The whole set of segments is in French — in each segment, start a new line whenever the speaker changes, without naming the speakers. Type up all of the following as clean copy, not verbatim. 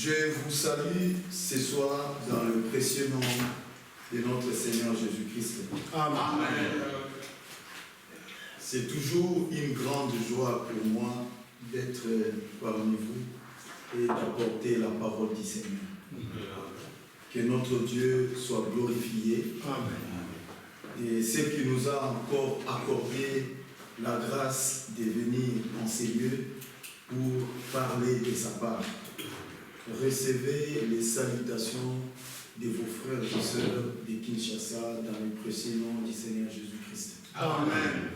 Je vous salue ce soir dans le précieux nom de notre Seigneur Jésus-Christ.
Amen.
C'est toujours une grande joie pour moi d'être parmi vous et d'apporter la parole du Seigneur. Que notre Dieu soit glorifié.
Amen.
Et ce qui nous a encore accordé la grâce de venir en ces lieux pour parler de sa part. Recevez les salutations de vos frères et sœurs de Kinshasa dans le précieux nom du Seigneur Jésus-Christ.
Amen.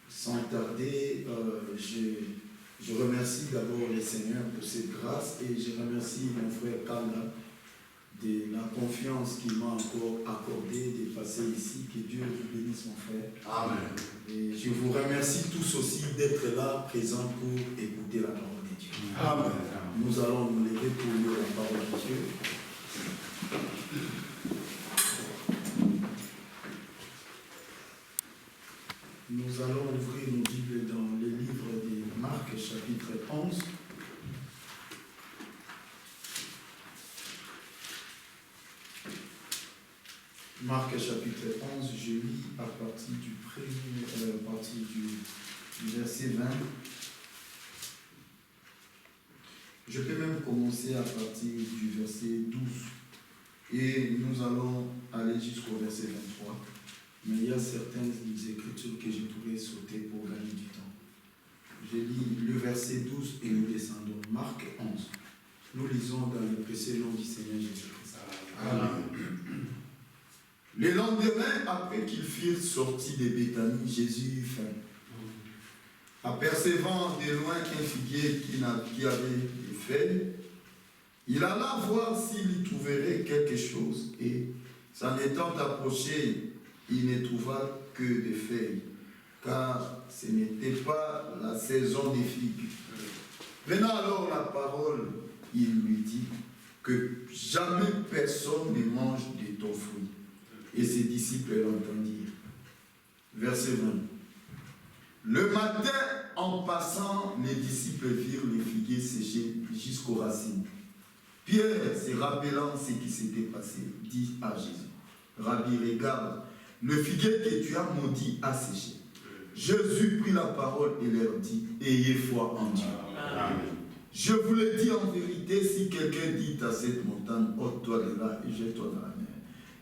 Sans tarder, je remercie d'abord le Seigneur pour cette grâce et je remercie mon frère Kanda de la confiance qu'il m'a encore accordée de passer ici. Que Dieu vous bénisse, mon frère.
Amen.
Et je vous remercie tous aussi d'être là, présents pour écouter la parole de Dieu.
Amen.
Nous allons nous lever pour lire la parole de Dieu. Nous allons ouvrir nos Bibles dans le livre de Marc, chapitre 11. Marc, chapitre 11, je lis à partir du verset 20. Je peux même commencer à partir du verset 12. Et nous allons aller jusqu'au verset 23. Mais il y a certaines écritures que je pourrais sauter pour gagner du temps. Je lis le verset 12 et nous descendons. Marc 11. Nous lisons dans le précieux nom du Seigneur Jésus-Christ. Amen. Le lendemain, après qu'ils furent sortis de Béthanie, Jésus eut faim. Apercevant de loin un figuier qui avait des feuilles, il alla voir s'il y trouverait quelque chose, et s'en étant approché, il ne trouva que des feuilles, car ce n'était pas la saison des figues. Prenant alors la parole, il lui dit que jamais personne ne mange de ton fruit. Et ses disciples l'entendirent. Verset 20. Le matin, en passant, les disciples virent les figuiers séchés jusqu'aux racines. Pierre, se rappelant ce qui s'était passé, dit à Jésus, Rabbi, regarde, le figuier que tu as maudit a séché. Jésus prit la parole et leur dit, ayez foi en Dieu. Amen. Je vous le dis en vérité, si quelqu'un dit à cette montagne, ôte-toi de là et jette-toi dans la mer,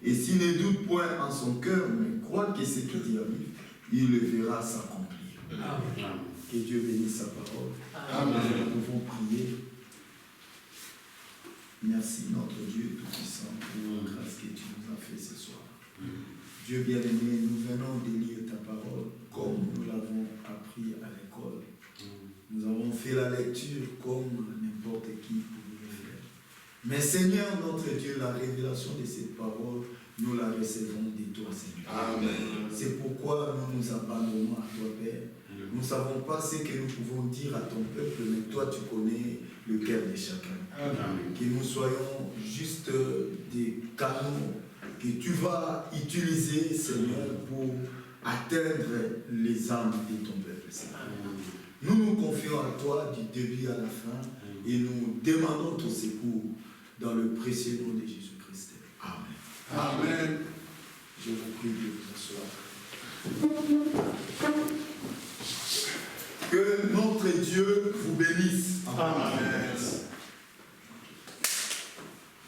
et s'il ne doute point en son cœur, mais croit que ce qui y arrive, il le verra s'accomplir. Amen. Que Dieu bénisse sa parole. Amen. Nous pouvons prier. Merci notre Dieu Tout-Puissant pour la grâce que tu nous as fait ce soir. Dieu bien-aimé, nous venons de lire ta parole comme nous l'avons appris à l'école. Nous avons fait la lecture comme n'importe qui pouvait le faire. Mais Seigneur notre Dieu, la révélation de cette parole, nous la recevons de toi, Seigneur. Amen. C'est pourquoi nous nous abandonnons à toi, Père. Nous ne savons pas ce que nous pouvons dire à ton peuple, mais toi tu connais le cœur de chacun. Amen. Que nous soyons juste des canaux que tu vas utiliser, Seigneur, pour atteindre les âmes de ton peuple, Seigneur. Nous nous confions à toi du début à la fin et nous demandons ton secours dans le précieux nom de Jésus-Christ. Amen. Amen. Je vous prie de vous asseoir. Que notre Dieu vous bénisse. Amen.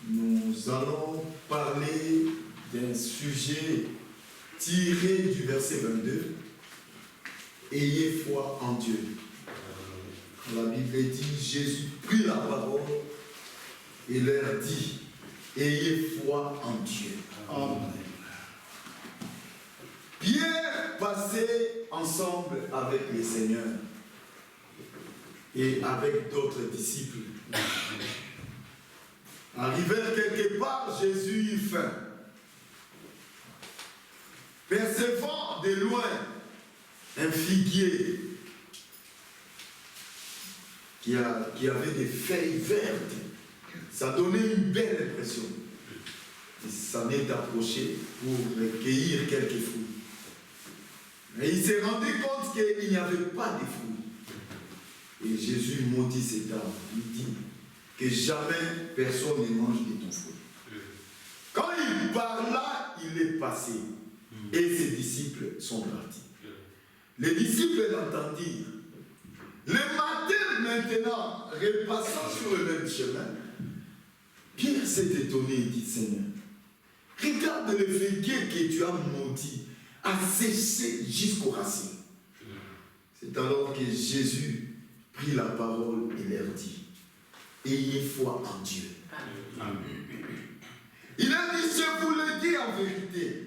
Nous allons parler d'un sujet tiré du verset 22. Ayez foi en Dieu. La Bible dit, Jésus prit la parole et leur dit, ayez foi en Dieu. Amen. Pierre passait ensemble avec les seigneurs et avec d'autres disciples. Arrivèrent quelque part, Jésus eut faim. Percevant de loin un figuier qui avait des feuilles vertes, ça donnait une belle impression. Il s'en est approché pour recueillir quelques fruits. Mais il s'est rendu compte qu'il n'y avait pas de fruits. Et Jésus maudit cet arbre. Il dit que jamais personne ne mange de ton fruit. Quand il parla, il est passé. Et ses disciples sont partis. Les disciples l'entendirent. Le matin, maintenant, repassant sur le même chemin, Pierre s'est étonné et dit, Seigneur, regarde le figuier que tu as maudit, a séché jusqu'aux racines. C'est alors que Jésus prit la parole et leur dit, ayez foi en Dieu. Amen. Il a dit, je vous le dis en vérité,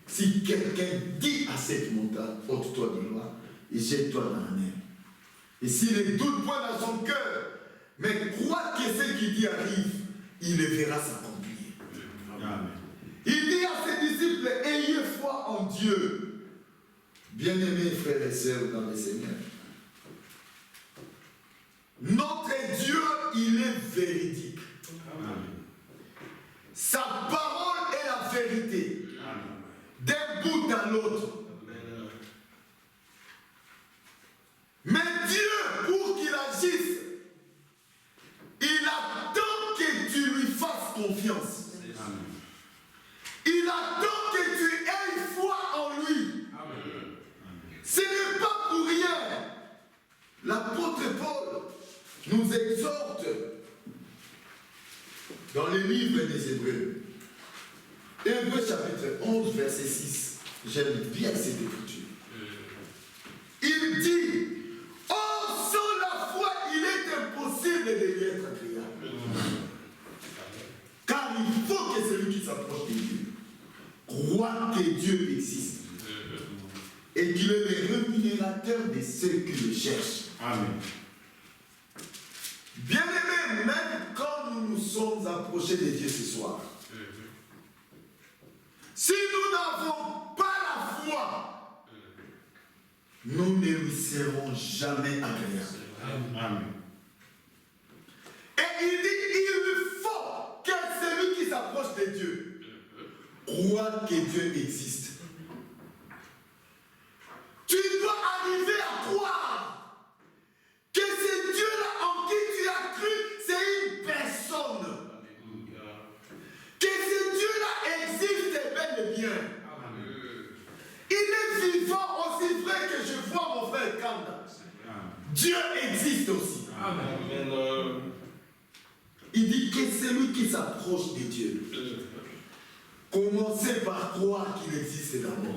si quelqu'un dit à cette montagne, ôte-toi de loin et jette-toi dans la mer. Et s'il ne doute point dans son cœur, mais croit que ce qu'il dit arrive, il le verra s'accomplir. Amen. Il dit à ses disciples, ayez foi en Dieu. Bien-aimés frères et sœurs dans le Seigneur, notre Dieu, il est véridique. Amen. Sa parole est la vérité. D'un bout à l'autre. Mais Dieu, pour qu'il agisse, il attend que tu lui fasses confiance. Il attend que tu aies foi en lui. Ce n'est pas pour rien. L'apôtre Paul nous exhorte dans le livre des Hébreux. Hébreux chapitre 11, verset 6. J'aime bien cette écriture. Il dit, oh, sans la foi, il est impossible de lui être agréable. Car il faut que celui qui s'approche de Dieu croit que Dieu existe et qu'il est le rémunérateur de ceux qui le cherchent. Amen. Bien-aimés, même quand nous nous sommes approchés de Dieu ce soir, si nous n'avons pas la foi, nous ne lui serons jamais agréables. Amen. Et il dit, il faut que celui qui s'approche de Dieu croit que Dieu existe. Tu dois arriver à croire que ce Dieu-là en qui tu as cru, c'est une personne. Que ce Dieu-là existe bel et bien. Il est vivant aussi vrai que je vois mon frère Kanda. Dieu existe aussi. Amen. Il dit que celui qui s'approche de Dieu, commencez par croire qu'il existe d'abord.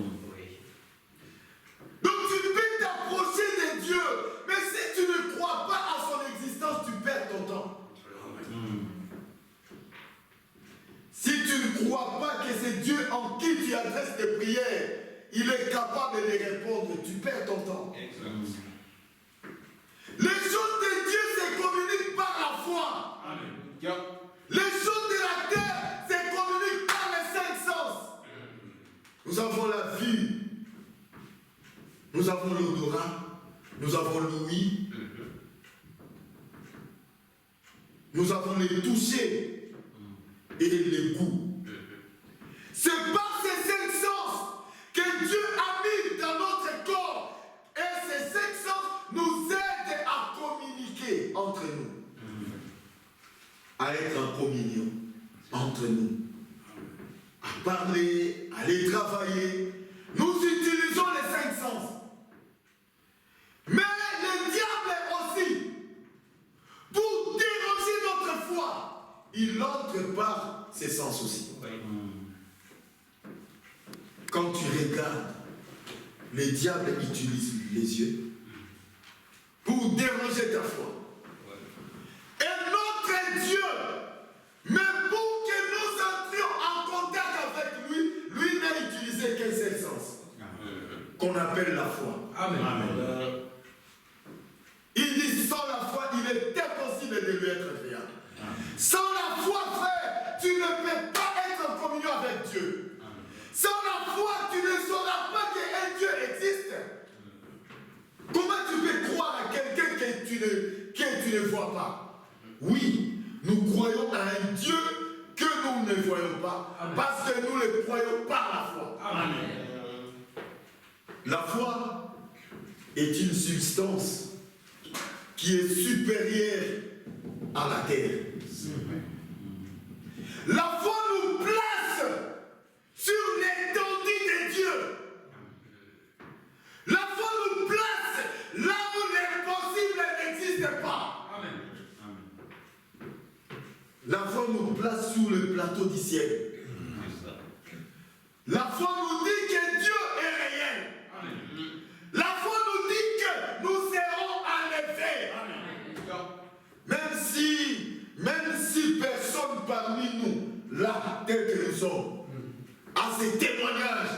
Donc tu peux t'approcher de Dieu, mais si tu ne crois pas à son existence, tu perds ton temps. Si tu ne crois pas que c'est Dieu en qui tu adresses tes prières, il est capable de les répondre, tu perds ton temps. Les choses de Dieu se communiquent par la foi. Amen. Les choses de la terre se communiquent par les cinq sens. Nous avons la vue, nous avons l'odorat, nous avons l'ouïe, nous avons les touchés et les goûts. C'est par ces cinq sens que Dieu a mis dans notre corps. Et ces cinq sens nous aident à communiquer entre nous. À être en communion entre nous. À parler, à aller travailler. Nous utilisons les cinq sens. Mais le diable aussi, pour déranger notre foi, il entre par ses sens aussi. Quand tu regardes, le diable utilise les yeux pour déranger ta foi. Et notre Dieu, mais pour que nous entrions en contact avec lui, lui n'a utilisé qu'un seul sens, qu'on appelle la foi. Amen. Amen. Il dit, sans la foi, il est impossible de lui être agréable. Sans la foi, frère, tu ne peux pas être en communion avec Dieu. Sans la foi, tu ne sauras pas qu'un Dieu existe. Comment tu peux croire à quelqu'un que tu ne vois pas? Oui, nous croyons à un Dieu que nous ne voyons pas. Amen. Parce que nous le croyons par la foi. Amen. La foi est une substance qui est supérieur à la terre. La foi nous place sur l'étendue de Dieu. La foi nous place là où l'impossible n'existe pas. La foi nous place sur le plateau du ciel. La foi nous dit que Dieu est réel. La foi nous dit que nous serons enlevés. Même si personne parmi nous, là, tel que nous sommes, a ces témoignages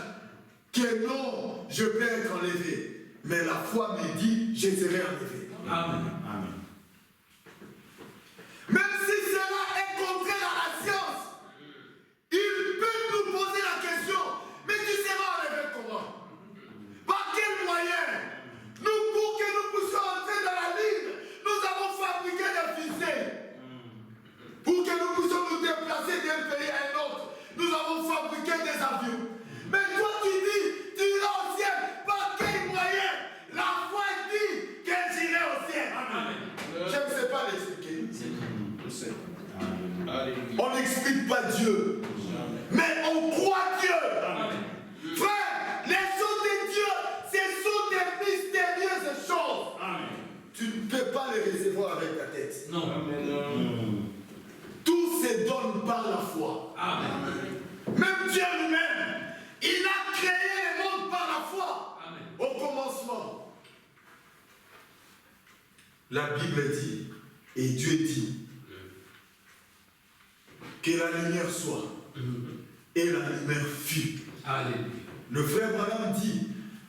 que non, je peux être enlevé. Mais la foi me dit, je serai enlevé.
Amen.
Même si cela est contraire à la science, il peut nous poser la question, mais tu seras enlevé comment? Par quel moyen? Nous, pour que nous puissions entrer dans la ligne, nous avons fabriqué des ficelles. Pour que nous puissions nous déplacer d'un pays à un autre, nous avons fabriqué des avions. Mais toi tu dis, tu iras au ciel. Par quel moyen? La foi dit que j'irai au ciel. Je ne sais pas l'expliquer. On n'explique pas Dieu, mais on croit Dieu. Frère, les choses de Dieu, ce sont des mystérieuses choses. Tu ne peux pas les recevoir avec ta tête.
Non.
Tout se donne par la foi. Même Dieu lui-même, il a créé le monde par la foi. Au commencement. La Bible dit, et Dieu dit, que la lumière soit. Et la lumière fut. Le frère Branham dit,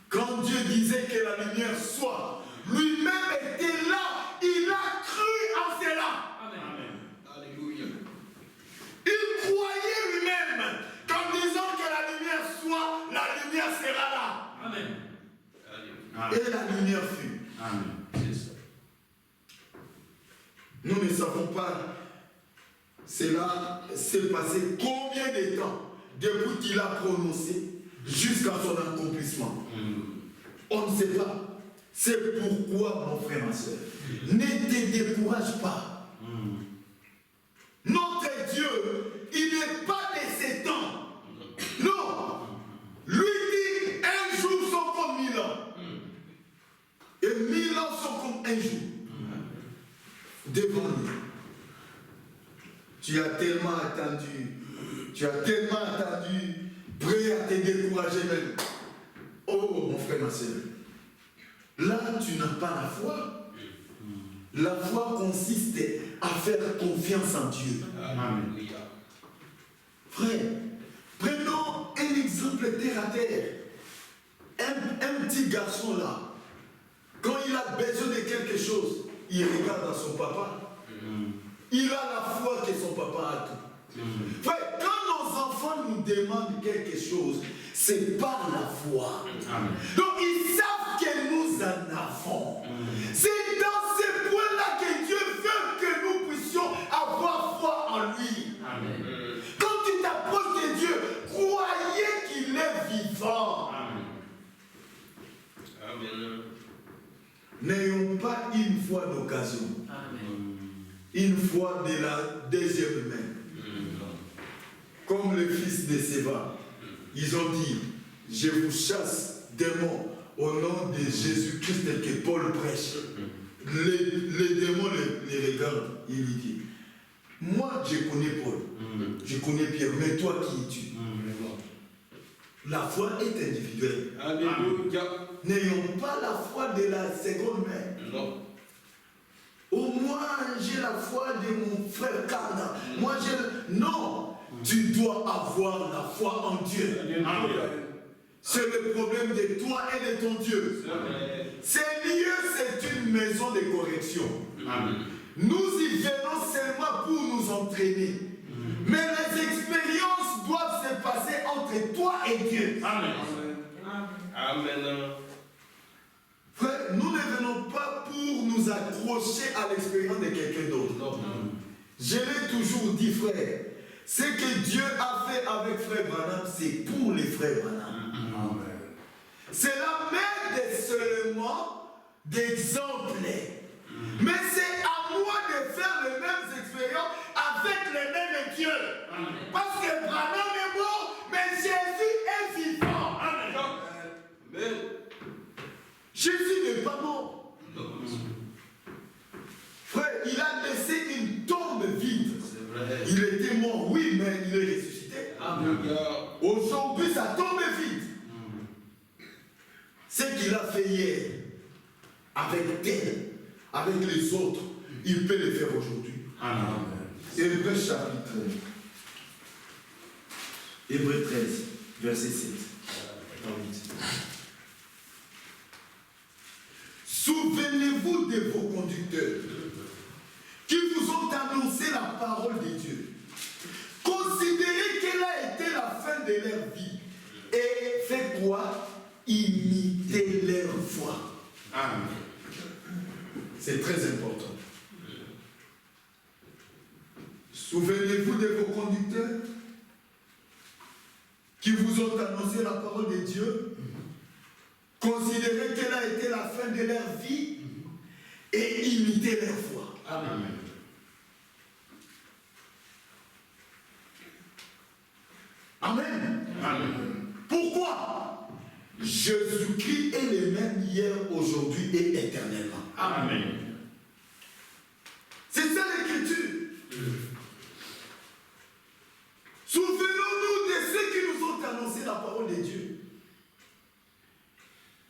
quand Dieu disait que la lumière soit, lui-même était là, il a cru en cela. Il croyait lui-même qu'en disant que la lumière soit, la lumière sera là. Et la lumière fut. Nous ne savons pas cela s'est passé combien de temps depuis qu'il a prononcé jusqu'à son accomplissement. On ne sait pas. C'est pourquoi, mon frère, ma soeur, ne te décourage pas. Notre Dieu, il n'est pas de ces temps. Non. Lui dit, un jour sont comme 1000 ans. Et 1000 ans sont comme un jour. Devant lui. Tu as tellement attendu. Prêt à te décourager même. Oh, mon frère, ma soeur. Là, tu n'as pas la foi. La foi consiste à faire confiance en Dieu. Frère, prenons un exemple terre à terre. Un petit garçon là, quand il a besoin de quelque chose, il regarde à son papa. Il a la foi que son papa a tout. Frère, quand nos enfants nous demandent quelque chose, c'est par la foi. Donc ils savent que nous en avons. C'est dans ce point-là que Dieu veut que nous puissions avoir foi en lui. Quand tu t'approches de Dieu, croyez qu'il est vivant. N'ayons pas une foi d'occasion. Une foi de la deuxième main. Comme le fils de Séva. Ils ont dit, je vous chasse démons au nom de Jésus-Christ que Paul prêche. Les démons les regardent. Il lui dit, moi je connais Paul, je connais Pierre, mais toi qui es-tu? La foi est individuelle. N'ayons pas la foi de la seconde main.
Non.
Au moins j'ai la foi de mon frère Carla. Moi j'ai... Non, tu dois avoir la foi en Dieu. C'est le problème de toi et de ton Dieu. Ces lieux, c'est une maison de correction. Nous y venons seulement pour nous entraîner. Mais les expériences doivent se passer entre toi et Dieu.
Amen.
Frère, nous ne venons pas pour nous accrocher à l'expérience de quelqu'un d'autre. Je l'ai toujours dit, frère. Ce que Dieu a fait avec frère Branham, c'est pour les frères Branham. C'est la même des seulement d'exemples. Mais qu'il a laissé une tombe vide.
C'est vrai.
Il était mort, oui, mais il est ressuscité.
Amen.
Aujourd'hui, sa tombe est vide. Ce qu'il a fait hier, avec tel, avec les autres, il peut le faire aujourd'hui.
Amen.
Hébreux chapitre Hébreux 13, verset 7. Souvenez-vous de vos conducteurs qui vous ont annoncé la parole de Dieu. Considérez quelle a été la fin de leur vie et faites quoi? Imitez leur foi.
Amen.
C'est très important. Souvenez-vous de vos conducteurs qui vous ont annoncé la parole de Dieu. Considérez quelle a été la fin de leur vie et imitez leur foi.
Amen.
Amen.
Amen.
Pourquoi? Jésus-Christ est le même hier, aujourd'hui et éternellement.
Amen.
C'est ça l'écriture. Souvenons-nous de ceux qui nous ont annoncé la parole de Dieu.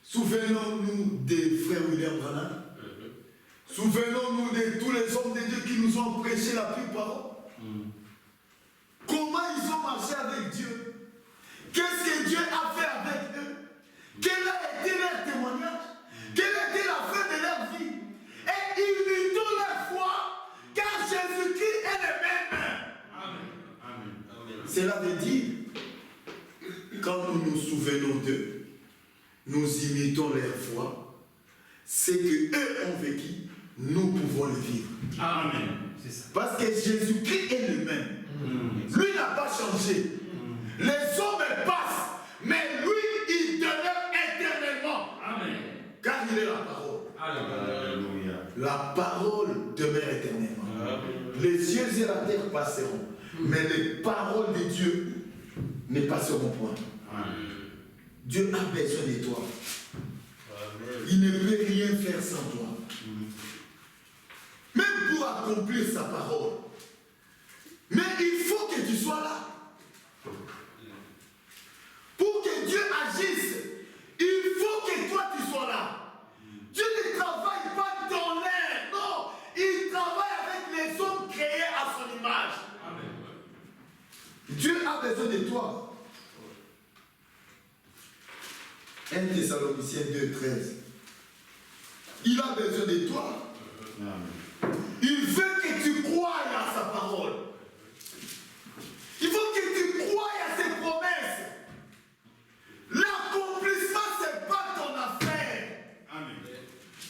Souvenons-nous des frères William Branham. Souvenons-nous de tous les hommes de Dieu qui nous ont prêché la pure parole. Comment ils ont marché avec Dieu? Qu'est-ce que Dieu a fait avec eux? Quel a été leur témoignage? Quelle était la fin de leur vie? Et imitons leur foi, car Jésus-Christ est le même.
Amen.
Cela veut dire, quand nous nous souvenons d'eux, nous imitons leur foi, ce qu'eux ont vécu, nous pouvons le vivre.
Amen.
Parce que Jésus-Christ est le même. Lui n'a pas changé. Les hommes passent, mais lui, il demeure éternellement.
Amen.
Car il est la parole.
Alléluia.
La parole demeure éternellement. Les cieux et la terre passeront, mais les paroles de Dieu ne passeront point. Dieu a besoin de toi. Il ne peut rien faire sans toi. Même pour accomplir sa parole. Mais il faut que tu sois là. Pour que Dieu agisse, il faut que toi tu sois là. Dieu ne travaille pas dans l'air, non. Il travaille avec les hommes créés à son image. Dieu a besoin de toi. 1 Thessaloniciens 2,13. Il a besoin de toi. Il veut que tu croies à sa parole. Il faut que tu croies à ses promesses. L'accomplissement, ce n'est pas ton affaire.
Amen.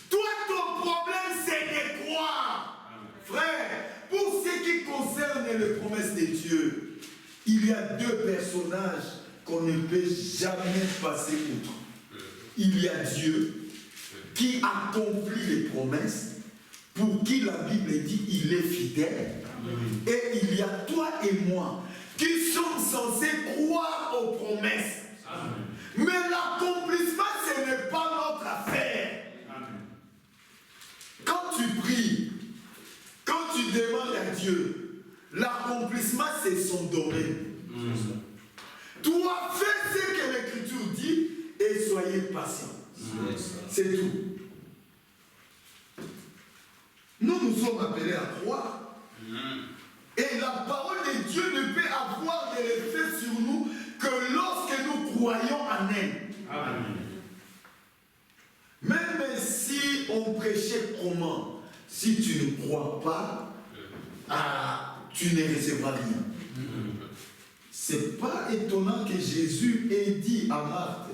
Toi, ton problème, c'est de croire. Frère, pour ce qui concerne les promesses de Dieu, il y a deux personnages qu'on ne peut jamais passer outre. Il y a Dieu qui accomplit les promesses, pour qui la Bible dit il est fidèle. Et il y a toi et moi qui sommes censés croire aux promesses. Mais l'accomplissement, ce n'est pas notre affaire. Quand tu pries, quand tu demandes à Dieu, l'accomplissement, c'est son domaine. Toi, fais ce que l'Écriture dit et soyez patient. C'est tout. Nous nous sommes appelés à croire. Et la parole de Dieu ne peut avoir de l'effet sur nous que lorsque nous croyons en elle.
Amen.
Même si on prêchait comment, si tu ne crois pas, tu ne recevras rien. C'est pas étonnant que Jésus ait dit à Marthe,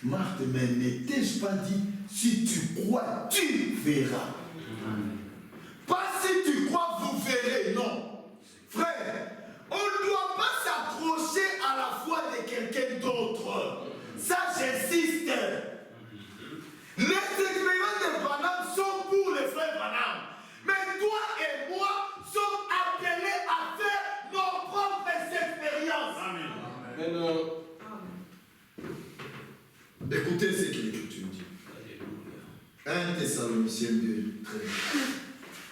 Marthe, mais ne t'ai-je pas dit, si tu crois, tu verras. Pas si tu crois, vous verrez, non. Frère, on ne doit pas s'accrocher à la foi de quelqu'un d'autre. Ça, j'insiste. Les expériences de Branham sont pour les frères Branham. Mais toi et moi sommes appelés à faire nos propres expériences.
Amen.
Écoutez ce que l'Écriture dit. 1 Thessaloniciens 2, 13.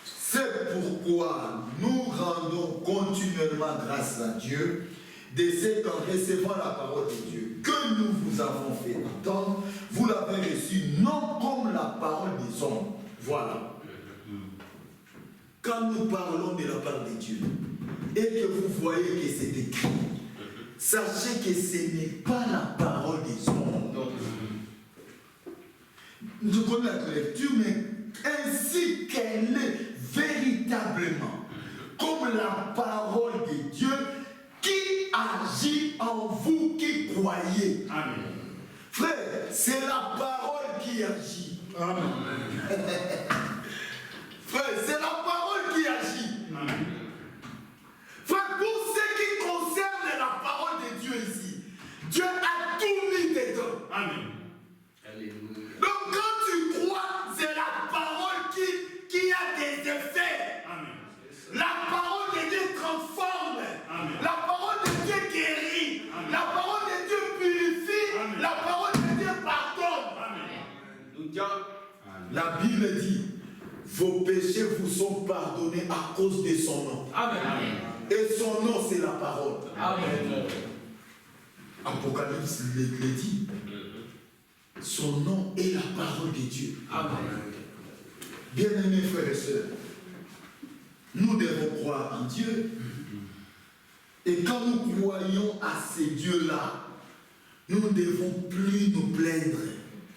C'est pourquoi nous rendons continuellement grâce à Dieu de ce qu'en recevant la parole de Dieu que nous vous avons fait entendre, vous l'avez reçue non comme la parole des hommes. Voilà. Quand nous parlons de la part de Dieu et que vous voyez que c'est écrit, sachez que ce n'est pas la parole des hommes. Je connais la lecture, mais ainsi qu'elle est véritablement comme la parole de Dieu qui agit en vous qui croyez.
Amen.
Frère, c'est la parole qui agit.
Amen.
Frère, c'est la parole qui agit.
Amen.
Frère, pour ce qui concerne la parole de Dieu ici, Dieu a tout mis dedans.
Amen.
Donc quand tu crois, c'est la parole qui a des effets.
Amen.
La parole de Dieu transforme.
Amen.
La parole de Dieu guérit.
Amen.
La parole de Dieu purifie.
Amen.
La parole de Dieu pardonne.
Amen.
La Bible dit, vos péchés vous sont pardonnés à cause de son nom.
Amen.
Et son nom, c'est la parole.
Amen.
Apocalypse le dit. Son nom est la parole de Dieu.
Amen.
Bien-aimés frères et sœurs, nous devons croire en Dieu. Et quand nous croyons à ces dieux-là, nous ne devons plus nous plaindre.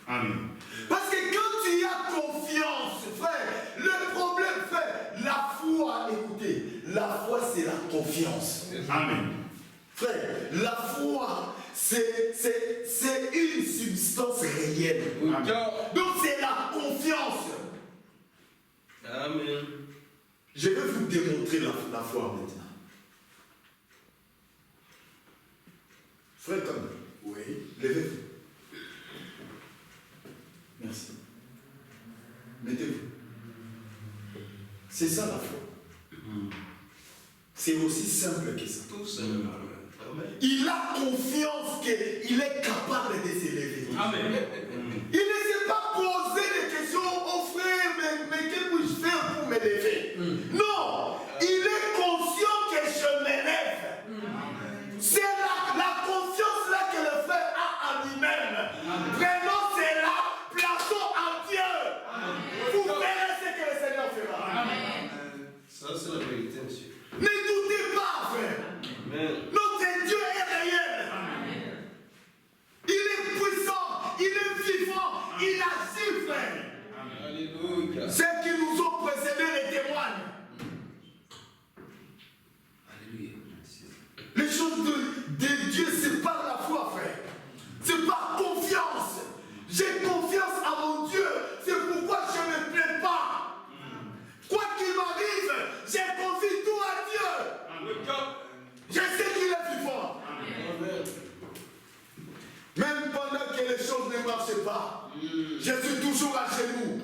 Amen.
Parce que quand tu as confiance, frère, le problème, frère, la foi, écoutez, la foi c'est la confiance.
Amen.
Frère, la foi, c'est une substance réelle.
Amen.
Donc c'est la confiance.
Amen.
Je vais vous démontrer la foi maintenant. Frère Tom, oui, levez-vous. Merci. Mettez-vous. C'est ça la foi. C'est aussi simple que ça.
Tout simplement. Amen.
Il a confiance qu'il est capable de s'élever.
Amen.
Il ne s'est pas posé des questions, oh frère, mais que puis-je faire pour m'élever? Non, il est conscient que je m'élève. C'est la confiance là que le frère a en lui-même. Prenons cela, plaçons en Dieu. Vous verrez ce que le Seigneur fera.
Amen. Ça, c'est la vérité, monsieur.
Ne doutez pas, frère.
Amen.
Notre Dieu est réel. Il est puissant, il est vivant, il agit, frère.
Alléluia.
Ceux qui nous ont précédés les témoignent.
Alléluia.
Les choses de Dieu, c'est par la foi, frère. C'est par confiance. J'ai confiance à mon Dieu. C'est pourquoi je ne me plains pas. Quoi qu'il m'arrive, j'ai confie tout à Dieu. Je sais qu'il est vivant.
Amen.
Même pendant que les choses ne marchent pas, je suis toujours à genoux.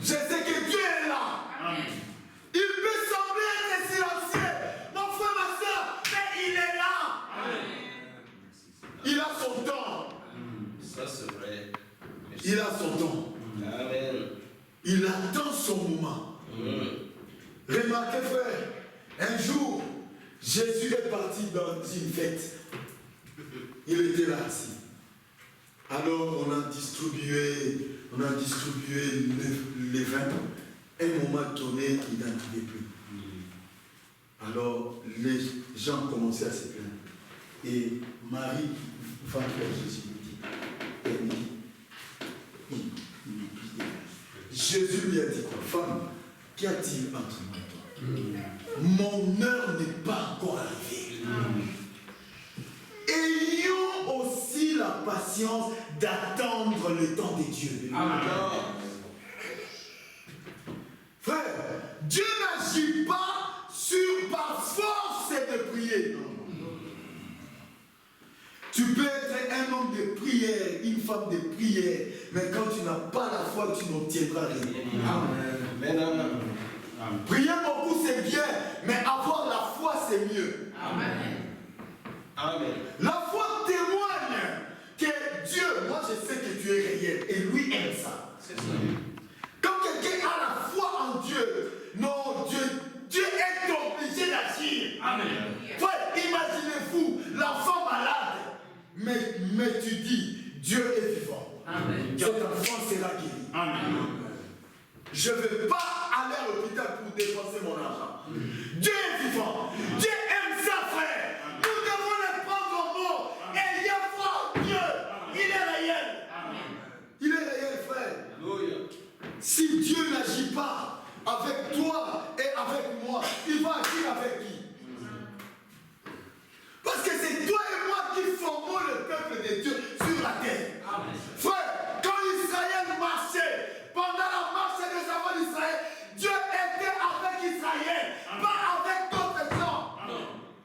Je sais que Dieu est là.
Amen.
Il peut sembler être silencieux, mon frère, ma soeur, mais il est là. Il a son temps.
Ça, c'est vrai. Merci.
Il a son temps.
Amen.
Il attend son moment. Remarquez, frère, un jour, Jésus est parti dans une fête. Il était là assis. Alors on a distribué les vins. Un moment donné, il n'en pouvait plus. Alors les gens commençaient à se plaindre. Et Marie, femme de Jésus, elle dit, Jésus lui a dit quoi? Femme, qu'y a-t-il entre moi et toi? Mon heure n'est pas encore arrivée. Ayons aussi la patience d'attendre le temps de Dieu.
Amen.
Frère, Dieu n'agit pas par force de prier. Non. Tu peux être un homme de prière, une femme de prière, mais quand tu n'as pas la foi, tu n'obtiendras rien.
Amen.
Prier beaucoup, c'est bien, mais avoir la foi, c'est mieux.
Amen. Amen.
La foi témoigne que Dieu, moi je sais que Dieu est réel, et lui aime ça.
C'est ça.
Quand quelqu'un a la foi en Dieu, non, Dieu tu dis, Dieu est vivant, cet enfant sera guéri.
Amen.
Je ne vais pas aller à l'hôpital pour dépenser mon argent. Dieu est vivant. Dieu aime ça, frère. Nous devons le prendre au mot. Et il y a foi en Dieu. Il est réel. Il est réel, frère. Si Dieu n'agit pas avec toi et avec moi, il va agir avec qui? Parce que c'est toi et moi qui formons le peuple de Dieu sur la terre. Frère, quand Israël marchait, pendant la marche des enfants d'Israël, Dieu était avec Israël, pas avec d'autres gens.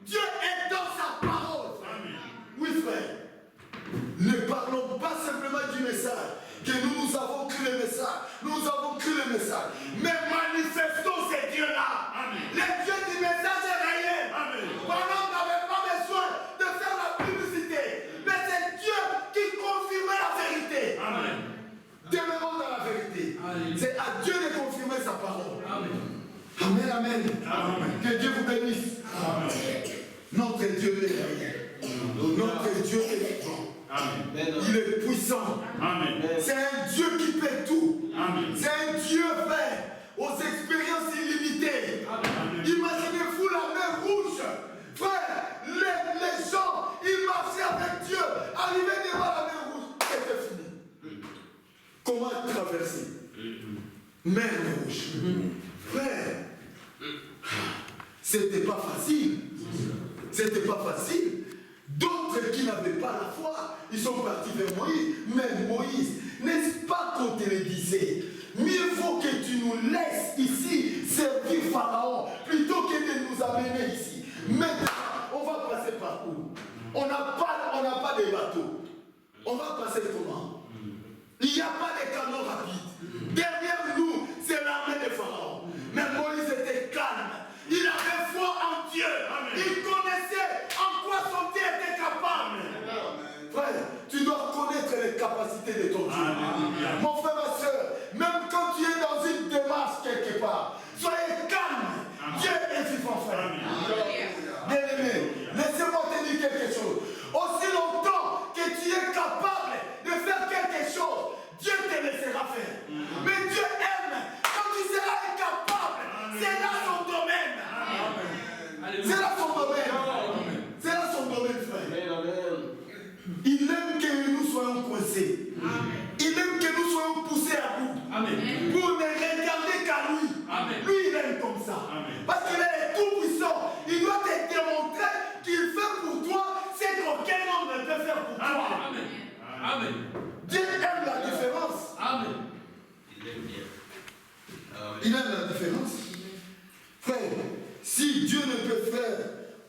Dieu est dans sa parole. Oui, frère. Ne parlons pas simplement du message, que nous avons cru le message. Nous avons cru le message. Mais manifestons ces dieux-là. Le Dieu du message est réel. Pendant on n'avait pas besoin de faire la publicité. Mais c'est Dieu qui confirme la vérité. Demeurons dans la vérité. C'est à Dieu de confirmer sa parole. Amen, amen. Que Dieu vous bénisse. Notre Dieu est réel. Notre Dieu est grand. Il est puissant. C'est un Dieu qui fait tout. C'est un Dieu fait aux expériences illimitées. Imaginez-vous la mer rouge. Frère, les gens, ils marchaient avec Dieu. Arrivés devant la mer rouge, c'était fini. Comment traverser? Mer rouge. Frère, c'était pas facile. C'était pas facile. D'autres qui n'avaient pas la foi, ils sont partis vers Moïse. Mais Moïse, n'est-ce pas qu'on te le disait? Mieux vaut que tu nous laisses ici servir Pharaon plutôt que de nous amener ici. Maintenant, on va passer par où? On n'a pas de bateau. On va passer comment? Il n'y a pas de canaux rapides. Derrière nous, c'est l'armée de Pharaon. Mais Moïse était calme. Il avait foi en Dieu. Il connaissait en quoi son Dieu était capable. Frère, tu dois connaître les capacités de ton Dieu. Mon frère, ma soeur, même quand tu es dans une démarche quelque part, soyez calme. Dieu est vivant, frère. Bien-aimé, laissez-moi te dire quelque chose. Aussi longtemps que tu es capable de faire quelque chose, Dieu te laissera faire. Mais Dieu aime quand tu seras incapable. C'est là son domaine. C'est là son domaine. C'est là son domaine, frère. Il aime que nous soyons coincés. Il aime que nous soyons poussés à bout. Pour ne regarder qu'à lui. Lui, il aime comme ça. Parce qu'il est tout puissant. Il doit te démontrer qu'il fait pour toi ce qu'aucun homme ne peut faire pour toi. Dieu aime la différence. Il aime la différence. Frère, si Dieu ne peut faire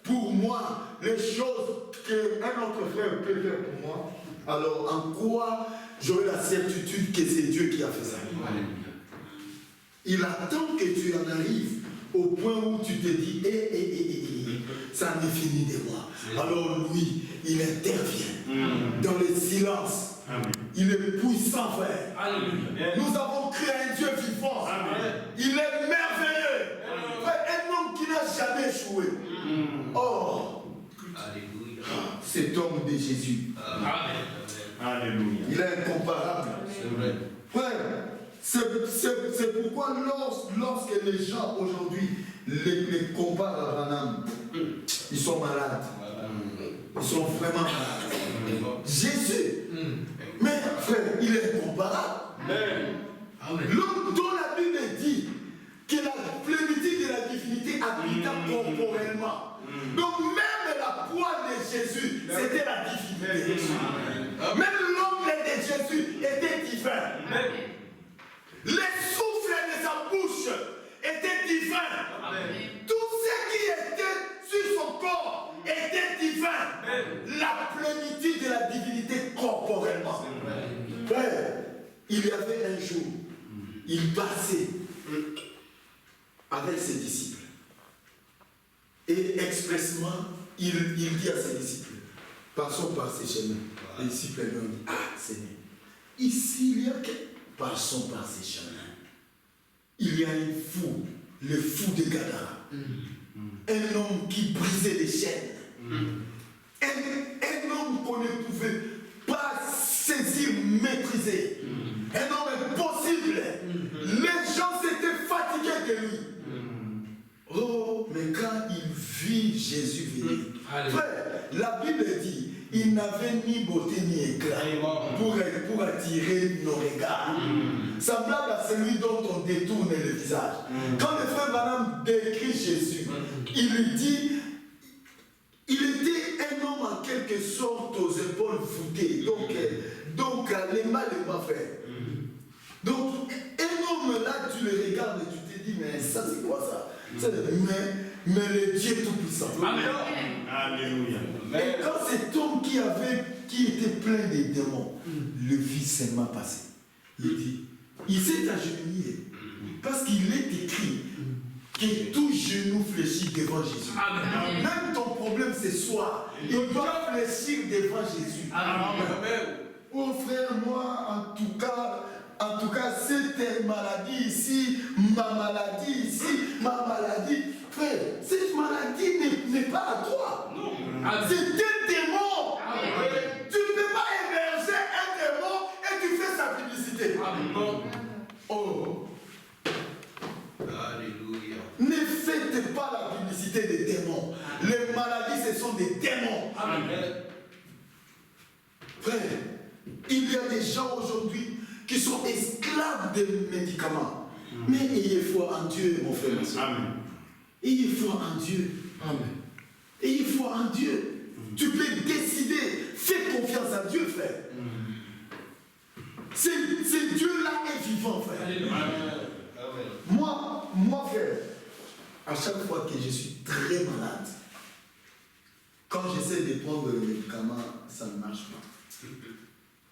pour moi les choses qu'un autre frère peut faire pour moi, alors en quoi j'aurai la certitude que c'est Dieu qui a fait ça? Il attend que tu en arrives au point où tu te dis, ça n'est fini de moi. Alors lui, il intervient dans le silence. Il est puissant, frère. Nous avons créé un Dieu vivant. Il est merveilleux. Frère, un homme qui n'a jamais échoué. Oh, cet homme de Jésus.
Alléluia.
Il est incomparable. Frère, c'est pourquoi lorsque les gens aujourd'hui les comparent à Branham, ils sont malades. Ils sont vraiment malades. Jésus, mais frère, il est incomparable. L'homme dont la Bible dit que la plénitude de la divinité habita corporellement. Donc même la poids de Jésus, c'était la divinité. Même l'ongle de Jésus était divin. Les souffles de sa bouche étaient divins. Tout ce qui était sur son corps était divin. La plénitude de la divinité corporellement. Frère, il y avait un jour, il passait avec ses disciples. Et expressement, il dit à ses disciples, passons par ces chemins. Les disciples lui ont dit, ah Seigneur, ici il y a que passons par ces chemins. Il y a un fou, le fou de Gadara. Un homme qui brisait les chaînes. Un homme qu'on ne pouvait pas maîtrisé, un homme possible. Les gens s'étaient fatigués de lui. Oh, mais quand il vit Jésus venir, frère, la Bible dit, il n'avait ni beauté ni éclat pour attirer nos regards. Semblable à celui dont on détourne le visage. Quand le frère Branham décrit Jésus, il lui dit, il était un homme en quelque sorte aux épaules voûtées. Donc les mains, frère. Donc, un homme là, tu le regardes et tu te dis, mais ça c'est quoi ça? Mais le Dieu Tout-Puissant.
Alléluia.
Et quand cet homme qui était plein de démons, le vit seulement passer, il dit, il s'est agenouillé. Parce qu'il est écrit que tout genou fléchit devant Jésus. Amen. Même ton problème ce soir, il doit fléchir devant Jésus. Amen. Oh frère, moi, en tout cas, cette maladie ici, ma maladie, frère, cette maladie n'est pas à toi. Non. C'est un démon. Amen. Tu ne peux pas héberger un démon et tu fais sa publicité. Amen. Oh.
Alléluia.
Ne faites pas la publicité des démons. Les maladies, ce sont des démons. Amen. Frère, il y a des gens aujourd'hui qui sont esclaves des médicaments. Mais ayez foi en Dieu, mon frère. Amen. Ayez foi en Dieu. Amen. Ayez foi en Dieu. Tu peux décider. Fais confiance à Dieu, frère. C'est Dieu-là est vivant, frère. Amen. Moi, frère, à chaque fois que je suis très malade, quand j'essaie de prendre le médicament, ça ne marche pas.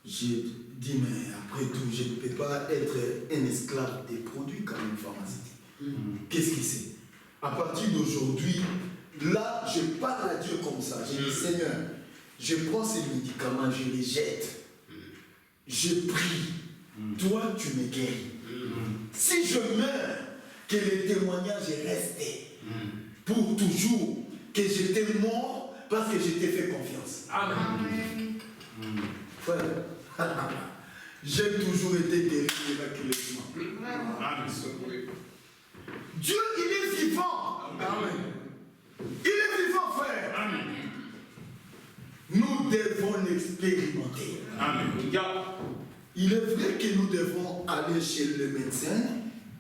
Je dis, mais après tout, je ne peux pas être un esclave des produits comme une pharmaceutique. Qu'est-ce que c'est? À partir d'aujourd'hui, là, je parle à Dieu comme ça. Je dis, Seigneur, je prends ces médicaments, je les jette. Je prie. Toi, tu me guéris. Si je meurs, que le témoignage est resté pour toujours, que j'étais mort parce que je t'ai fait confiance. Amen. Frère, j'ai toujours été guéri miraculeusement. Dieu, il est vivant. Amen. Il est vivant, frère. Amen. Nous devons l'expérimenter. Amen. Il est vrai que nous devons aller chez le médecin.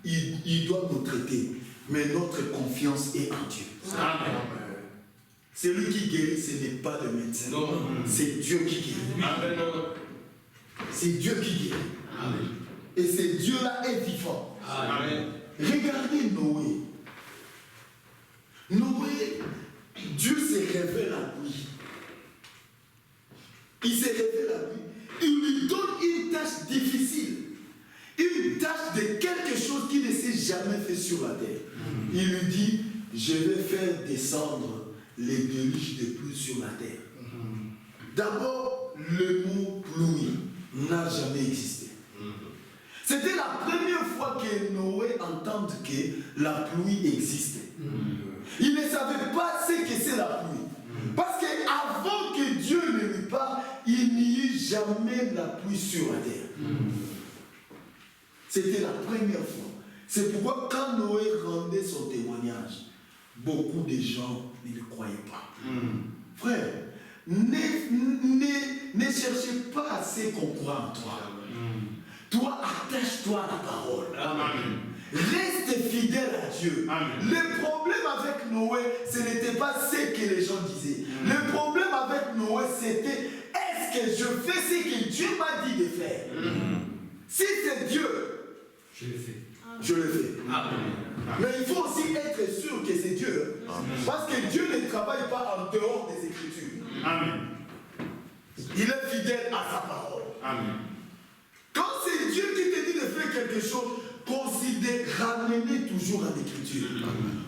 Il doit nous traiter. Mais notre confiance est en Dieu. Amen. Celui qui guérit, ce n'est pas le médecin. C'est Dieu qui guérit. Amen. C'est Dieu qui guérit. Amen. Et ce Dieu-là est vivant. Amen. Regardez Noé. Noé, Dieu s'est révélé à lui. Il s'est révélé à lui. Il lui donne une tâche difficile. Une tâche de quelque chose qu'il ne s'est jamais fait sur la terre. Il lui dit, je vais faire descendre les déluges de pluie sur la terre. D'abord, le mot pluie n'a jamais existé. C'était la première fois que Noé entend que la pluie existait. Il ne savait pas ce que c'est la pluie. Parce qu'avant que Dieu ne lui parle, il n'y eut jamais la pluie sur la terre. C'était la première fois. C'est pourquoi quand Noé rendait son témoignage, beaucoup de gens ne le croyaient pas. Frère, ne cherchez pas à ce qu'on croit en toi. Toi, attache-toi à la parole. Amen. Reste fidèle à Dieu. Amen. Le problème avec Noé, ce n'était pas ce que les gens disaient. Le problème avec Noé, c'était est-ce que je fais ce que Dieu m'a dit de faire? Si c'est Dieu, je le fais. Je le fais. Amen. Mais il faut aussi être sûr que c'est Dieu. Amen. Parce que Dieu ne travaille pas en dehors des Écritures. Amen. Il est fidèle à sa parole. Amen. Quand c'est Dieu qui te dit de faire quelque chose, considère, ramenez toujours à l'Écriture.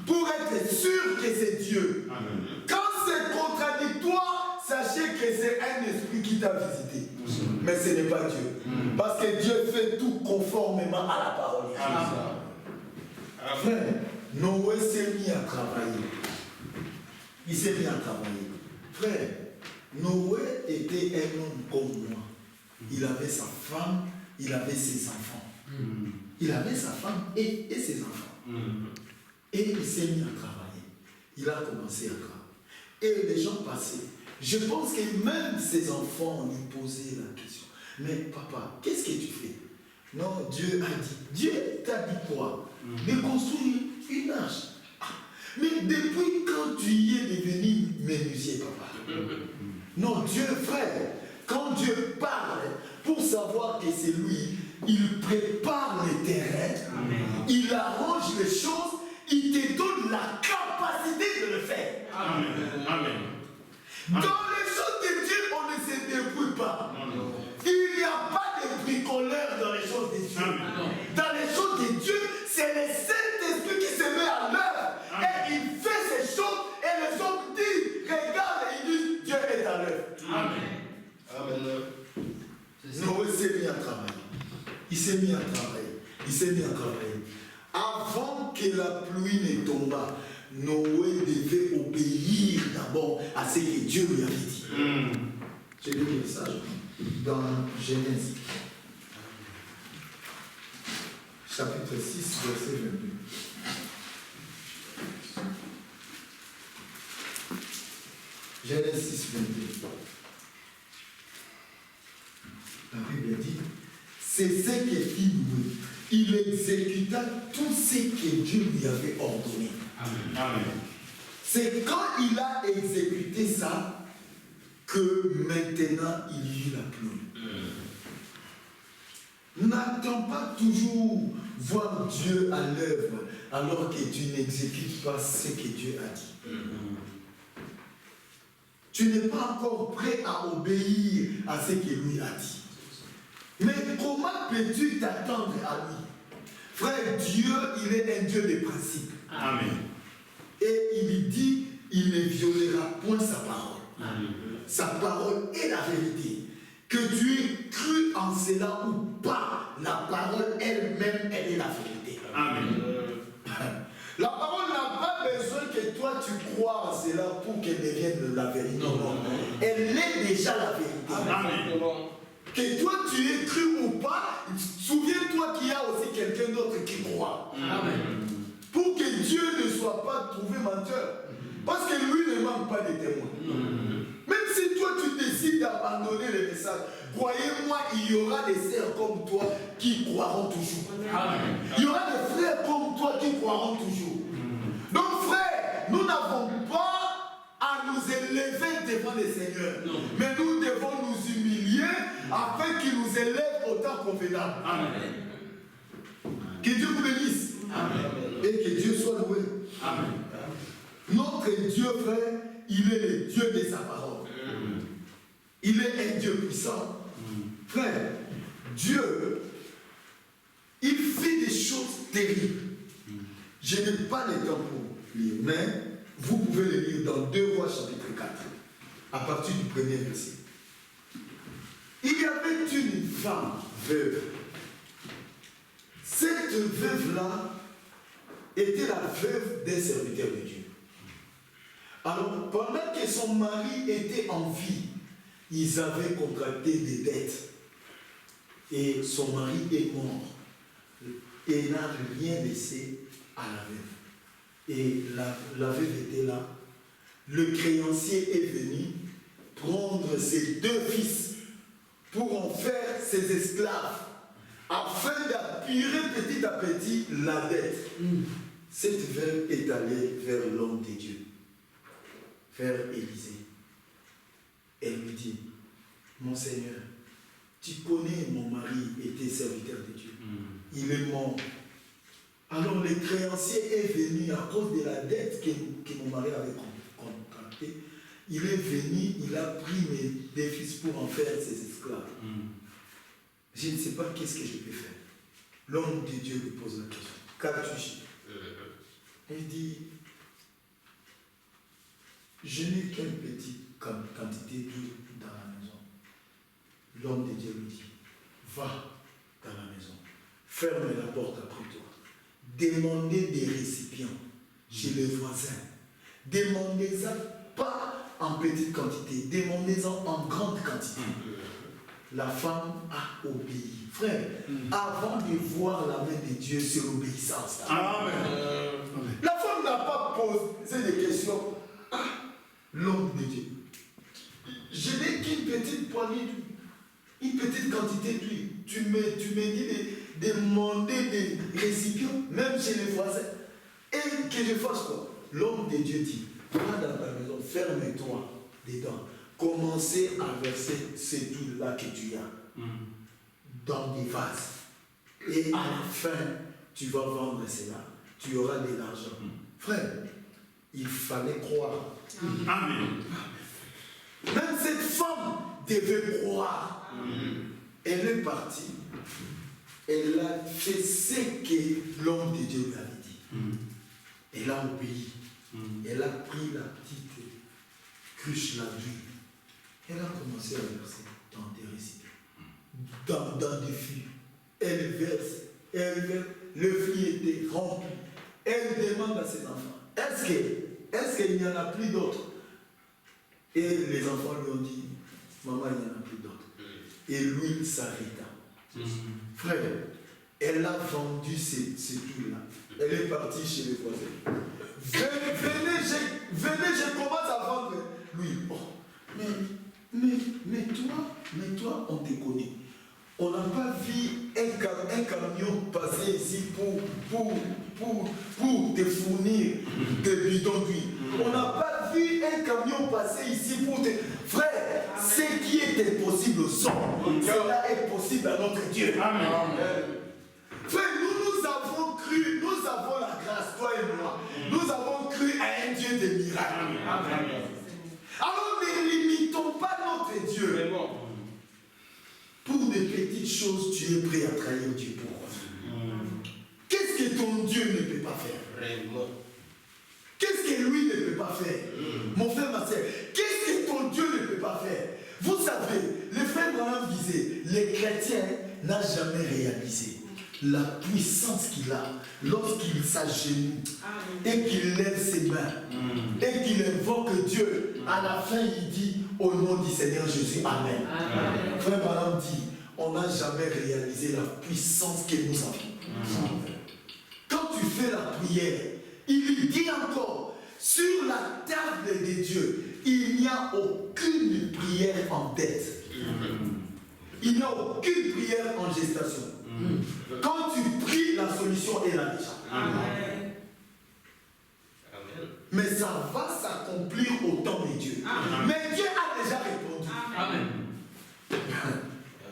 Pour être sûr que c'est Dieu. Amen. Quand c'est contradictoire, sachez que c'est un esprit qui t'a visité. Mais ce n'est pas Dieu. Parce que Dieu fait tout conformément à la parole. Frère, Noé s'est mis à travailler. Il s'est mis à travailler. Frère, Noé était un homme comme moi. il avait sa femme, il avait ses enfants. Il avait sa femme et ses enfants. Et il s'est mis à travailler. Il a commencé à travailler. Et les gens passaient. Je pense que même ses enfants lui posaient la question. Mais papa, qu'est-ce que tu fais? Non, Dieu a dit. Dieu t'a dit quoi? De construire une arche. Mais depuis quand tu y es devenu menuisier, papa? Non, Dieu, frère, quand Dieu parle, pour savoir que c'est lui, il prépare les terrains, il arrange les choses, il te donne la capacité de le faire.
Amen.
Dans les choses de Dieu, on ne se débrouille pas. Il n'y a pas de bricoleur dans les choses de Dieu. Dans les choses de Dieu, c'est le Saint-Esprit qui se met à l'œuvre. Et il fait ces choses et les hommes disent, regarde, et ils disent, Dieu est à l'œuvre.
Amen.
Noé s'est mis à travailler. Il s'est mis à travailler. Avant que la pluie ne tombât, Noé devait obéir d'abord à ce que Dieu lui avait dit. J'ai lu le message dans Genèse, chapitre 6, verset 22. Genèse 6, 22. La Bible dit, c'est ce que fit Noé. Il exécuta tout ce que Dieu lui avait ordonné.
Amen.
C'est quand il a exécuté ça que maintenant il y eut la pluie. N'attends pas toujours voir Dieu à l'œuvre alors que tu n'exécutes pas ce que Dieu a dit. Tu n'es pas encore prêt à obéir à ce que lui a dit. Mais comment peux-tu t'attendre à lui? Frère, Dieu, il est un Dieu de principe.
Amen.
Et il dit, il ne violera point sa parole. Sa parole est la vérité. Que tu aies cru en cela ou pas, la parole elle-même, elle est la vérité.
Amen.
La parole n'a pas besoin que toi tu crois en cela pour qu'elle devienne la vérité. Non. Elle est déjà la vérité.
Amen.
Que toi tu aies cru ou pas, souviens-toi qu'il y a aussi quelqu'un d'autre qui croit.
Amen.
Pour que Dieu ne soit pas trouvé menteur. Parce que lui ne manque pas de témoins. Même si toi tu décides d'abandonner le message, croyez-moi, il y aura des sœurs comme toi qui croiront toujours.
Amen.
Il y aura des frères comme toi qui croiront toujours. Donc frère, nous n'avons pas à nous élever devant le Seigneur. Mais nous devons nous humilier afin qu'il nous élève au temps convenable.
Amen.
Que Dieu vous bénisse.
Amen.
Et que Dieu soit loué.
Amen.
Notre Dieu, frère, il est le Dieu de sa parole. Il est un Dieu puissant. Frère, Dieu, il fait des choses terribles. Je n'ai pas le temps pour lire, mais vous pouvez le lire dans 2 Rois chapitre 4, à partir du premier verset. Il y avait une femme veuve. Cette veuve-là était la veuve d'un serviteur de Dieu. Alors, pendant que son mari était en vie, ils avaient contracté des dettes. Et son mari est mort. Et n'a rien laissé à la veuve. Et la veuve était là. Le créancier est venu prendre ses 2 fils pour en faire ses esclaves, afin d'apurer petit à petit la dette. Cette veuve est allée vers l'homme de Dieu, vers Élisée. Elle lui dit, mon Seigneur, tu connais mon mari était serviteur de Dieu. Il est mort. Alors le créancier est venu à cause de la dette que mon mari avait contractée. Il est venu, il a pris mes 2 fils pour en faire ses esclaves. Je ne sais pas qu'est-ce que je peux faire. L'homme de Dieu lui pose la question. Qu'as-tu fait? Il dit, je n'ai qu'une petite quantité d'huile dans la maison. L'homme de Dieu lui dit, va dans la maison, ferme la porte après toi, demandez des récipients chez les voisins, demandez-en pas en petite quantité, demandez-en en grande quantité.
la femme a obéi. Frère, avant de voir la main de Dieu sur l'obéissance,
Amen.
la femme n'a pas posé des questions. Ah, l'homme de Dieu. Je n'ai qu'une petite poignée d'huile, une petite quantité d'huile. Tu me dis de demander des récipients, même chez les voisins. Et que je fasse quoi? L'homme de Dieu dit, va dans ta maison, ferme-toi dedans. Commencez à verser cette huile-là que tu as dans des vases. Et à la fin, tu vas vendre cela. Tu auras de l'argent. Frère, il fallait croire.
Amen.
Même cette femme devait croire. Elle est partie. Elle a fait ce que l'homme de Dieu lui avait dit. Elle a obéi. Elle a pris la petite cruche là d'huile. Elle a commencé à verser dans des récipients, dans des fûts. Elle verse. Le fût était rempli. Elle demande à ses enfants, est-ce qu'il n'y en a plus d'autres? Et les enfants lui ont dit, maman, il n'y en a plus d'autres. Et l'huile s'arrêta. Frère, elle a vendu ces huiles-là. Elle est partie chez les voisins. Venez, je commence à vendre l'huile. Oh, mais toi, on te connaît. On n'a pas vu un camion passer ici pour te fournir des bidons d'huile. On n'a pas vu un camion passer ici pour te... Frère, ce qui était possible au son, cela est possible à notre Dieu.
Amen.
Frère, nous avons cru, nous avons la grâce, toi et moi. Nous avons cru à un Dieu de miracles. Alors ne limitons pas notre Dieu. Pour des petites choses, tu es prêt à trahir Dieu. Pourquoi? Qu'est-ce que ton Dieu ne peut pas faire? Qu'est-ce que lui ne peut pas faire? Mon frère, ma soeur, qu'est-ce que ton Dieu ne peut pas faire? Vous savez, le frère Branham disait, les chrétiens n'ont jamais réalisé la puissance qu'il a lorsqu'il s'agenouille et qu'il lève ses mains et qu'il invoque Dieu. À la fin, il dit au nom du Seigneur Jésus, Amen. Frère Branham dit, on n'a jamais réalisé la puissance que nous avons. Quand tu fais la prière, il lui dit encore, sur la table de Dieu, il n'y a aucune prière en dette. Il n'y a aucune prière en gestation. Quand tu pries, la solution est là déjà.
Amen.
Mais ça va s'accomplir au temps de Dieu. Mais Dieu a déjà répondu.
Amen.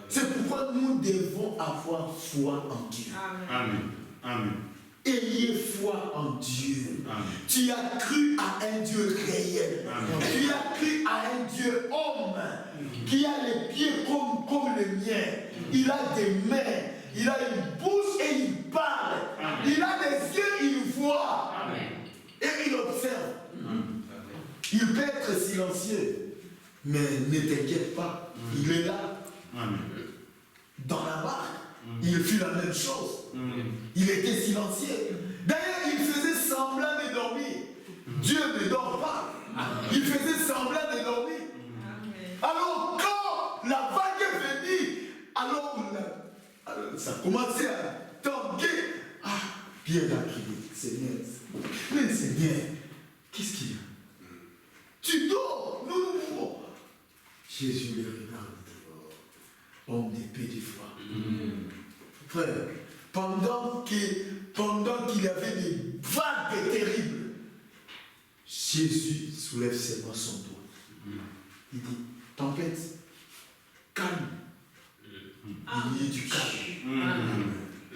C'est pourquoi nous devons avoir foi en Dieu.
Amen. Amen.
Ayez foi en Dieu.
Amen.
Tu as cru à un Dieu réel.
Amen.
Tu as cru à un Dieu homme qui a les pieds comme le mien. Il a des mains, il a une bouche et il parle.
Amen.
Il a des yeux, il voit.
Amen.
Et il observe. Il peut être silencieux, mais ne t'inquiète pas, il est là.
Amen.
Dans la barque, il fit la même chose. Il était silencieux. D'ailleurs, il faisait semblant de dormir. Dieu ne dort pas. Il faisait semblant de dormir. Alors, quand la vague est venue, alors ça commençait à tanguer. Ah, Pierre a crié, Seigneur. Mais Seigneur, qu'est-ce qu'il y a? Tu dors, nous mourrons. Jésus le regarde dehors, homme d'épée de foi. Frère, pendant qu'il y avait des vagues terribles, Jésus soulève seulement son doigt. Il dit, tempête, calme. Il y a du calme.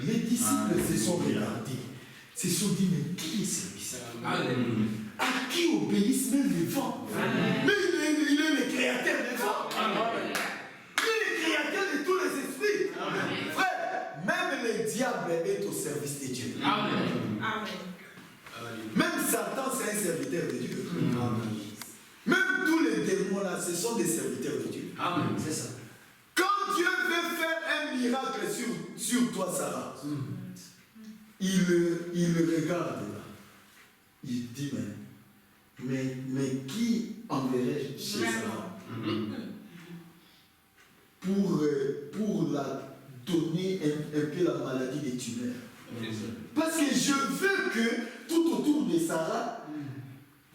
Les disciples se sont regardés, se sont dit, mais qui est celui-ci? À qui obéissent même les vents? Mais il est le créateur des vents. Il est le créateur de tous les esprits. Frère, même le diable est au service de Dieu. Même Satan, c'est un serviteur de Dieu. Même tous les démons là, ce sont des serviteurs de Dieu.
C'est ça.
Quand Dieu veut faire un miracle sur toi, Sarah, il regarde là. Il dit, mais qui enverrai chez Sarah? pour la donner un peu la maladie des tumeurs. Parce que je veux que tout autour de Sarah,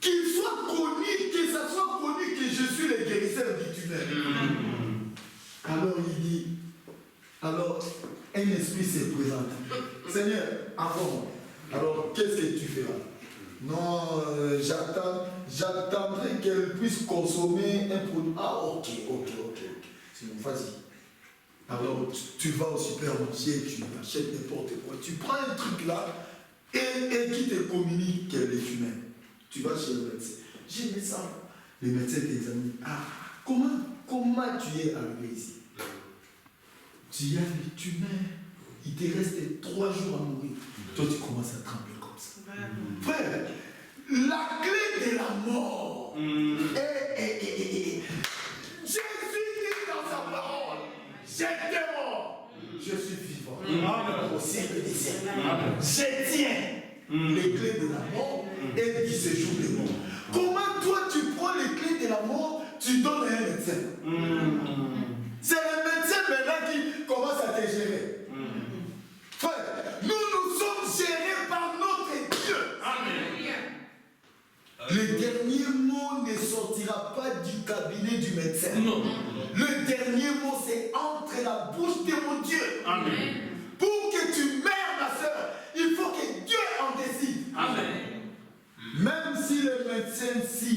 qu'il soit connu, que ça soit connu que je suis le guérisseur du tumeur. Alors il dit, alors un esprit se présente. Seigneur, avant, alors qu'est-ce que tu feras? Non, j'attendrai qu'elle puisse consommer un produit. Ah, ok. C'est bon, vas-y. Alors, tu vas au supermarché, tu achètes n'importe quoi. Tu prends un truc là et qui te communique qu'elle est humaine. Tu vas chez le médecin. J'ai mis ça. Le médecin t'examine. Ah, comment tu es arrivé ici? Tu as les tumeurs. Il te reste 3 jours à mourir. Toi, tu commences à trembler comme ça. Frère, la clé de la mort. Jésus dit dans sa parole, j'étais mort, je suis vivant. Au siècle des siècles. Je tiens les clés de la mort et du séjour des morts. Comment toi tu prends les clés de la mort, tu donnes à un médecin? C'est le médecin maintenant qui commence à te gérer. Frère, nous sommes gérés par notre Dieu. Amen. Le dernier mot ne sortira pas du cabinet du médecin. Non. Le dernier mot, c'est entre la bouche de mon Dieu. Amen. Pour que tu meurs, ma soeur, il faut que Dieu en décide. Amen. Même si le médecin, si